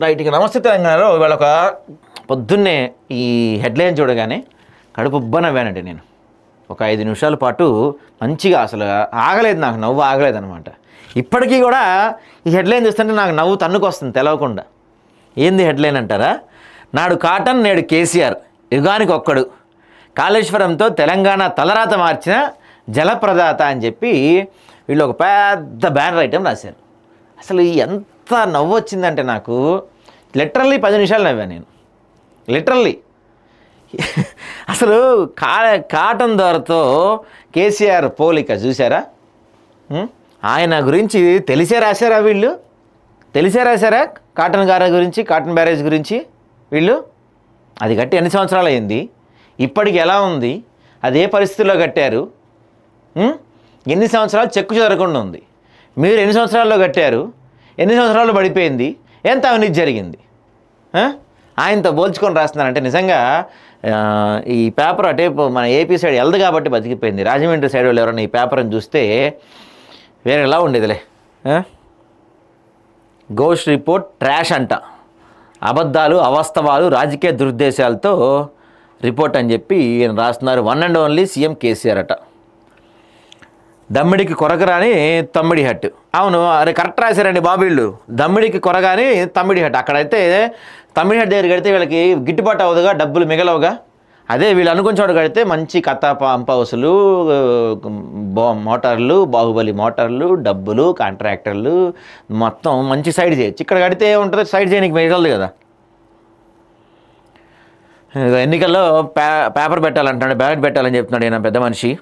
Right. ఇక నమస్తే తెలంగాణలో ఇవాళ ఒక పొద్దున్నే ఈ హెడ్లైన్ చూడగానే కడుపు ఉబ్బనవ్వానండి నేను. ఒక 5 నిమిషాల పాటు మంచిగా అసలు ఆగలేదు, నాకు నవ్వు ఆగలేదు అనమాట. ఇప్పటికీ కూడా ఈ హెడ్లైన్ చూస్తుంటే నాకు నవ్వు తన్నుకొస్తుంది తెలవకుండా. ఏంది హెడ్లైన్ అంటారా? నాడు కాటన్ నేడు కేసీఆర్, యుగానికి ఒక్కడు, కాళేశ్వరంతో తెలంగాణ తలరాత మార్చిన జలప్రదాత అని చెప్పి వీళ్ళు ఒక పెద్ద బ్యానర్ ఐటెం రాశారు. అసలు ఎంత నవ్వు వచ్చిందంటే నాకు లిటరల్లీ 10 నిమిషాలు నవ్వాను నేను, లిటరల్లీ. అసలు కాటన్ ధరతో కేసీఆర్ పోలిక చూసారా? ఆయన గురించి తెలిసే రాశారా వీళ్ళు? తెలిసే రాశారా కాటన్ గారి గురించి, కాటన్ బ్యారేజ్ గురించి వీళ్ళు? అది కట్టి ఎన్ని సంవత్సరాలు అయింది? ఇప్పటికి ఎలా ఉంది? అదే పరిస్థితుల్లో కట్టారు. ఎన్ని సంవత్సరాలు చెక్కు చెదరకుండా ఉంది? మీరు ఎన్ని సంవత్సరాల్లో కట్టారు? ఎన్ని సంవత్సరాల్లో పడిపోయింది? ఎంత అవినీతి జరిగింది? ఆయనతో పోల్చుకొని రాస్తున్నారంటే నిజంగా ఈ పేపర్ అటే మన ఏపీ సైడ్ వెళ్దు కాబట్టి బతికిపోయింది. రాజమండ్రి సైడ్ వాళ్ళు ఎవరైనా ఈ పేపర్ని చూస్తే వేరే ఎలా ఉండేదిలే. గోస్ట్ రిపోర్ట్ ట్రాష్ అంట, అబద్ధాలు అవాస్తవాలు రాజకీయ దురుద్దేశాలతో రిపోర్ట్ అని చెప్పి ఈయన రాస్తున్నారు. One and only CM KCR అట. దమ్మిడికి కొరకరాని తమ్మిడి హట్టు. అవును, అరే కరెక్ట్ రాశారండి బాబు వీళ్ళు. దమ్మిడికి కొరగాని తమ్మిడి హట్టు. అక్కడైతే తమ్మిడి హట్టు దగ్గర కడితే వీళ్ళకి గిట్టుబాటు అవ్వదుగా, డబ్బులు మిగలవుగా. అదే వీళ్ళు అనుకున్న చోటు కడితే మంచి కథ పంప్ హౌసులు, మోటార్లు, బాహుబలి మోటార్లు, డబ్బులు, కాంట్రాక్టర్లు, మొత్తం మంచి సైడ్ చేయొచ్చు. ఇక్కడ కడితే ఏముంటుంది? సైడ్ చేయడానికి మిగలదు కదా. ఎన్నికల్లో పేపర్ పెట్టాలంటాడు, బ్యాలెట్ పెట్టాలని చెప్తున్నాడు ఈయన పెద్ద మనిషి.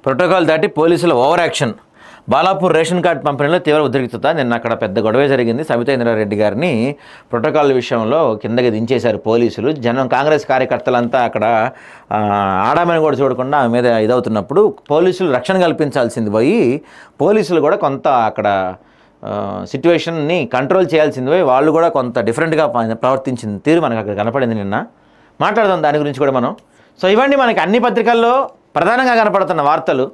ప్రోటోకాల్ దాటి పోలీసుల over action. Balapur ration card పంపిణీలో తీవ్ర ఉద్రిక్తత. నిన్న అక్కడ పెద్ద గొడవ జరిగింది. సబితా ఇంద్రారెడ్డి గారిని ప్రోటోకాల్ విషయంలో కిందకి దించేశారు పోలీసులు. కాంగ్రెస్ కార్యకర్తలంతా అక్కడ ఆడామని కూడా చూడకుండా ఆమె మీద ఇదవుతున్నప్పుడు పోలీసులు రక్షణ కల్పించాల్సింది పోయి పోలీసులు కూడా కొంత అక్కడ సిట్యువేషన్ని కంట్రోల్ చేయాల్సింది పోయి వాళ్ళు కూడా కొంత డిఫరెంట్గా ప్రవర్తించిన తీరు మనకు అక్కడ కనపడింది నిన్న. మాట్లాడదాం దాని గురించి కూడా మనం. సో ఇవన్నీ మనకి అన్ని పత్రికల్లో ప్రధానంగా కనపడుతున్న వార్తలు.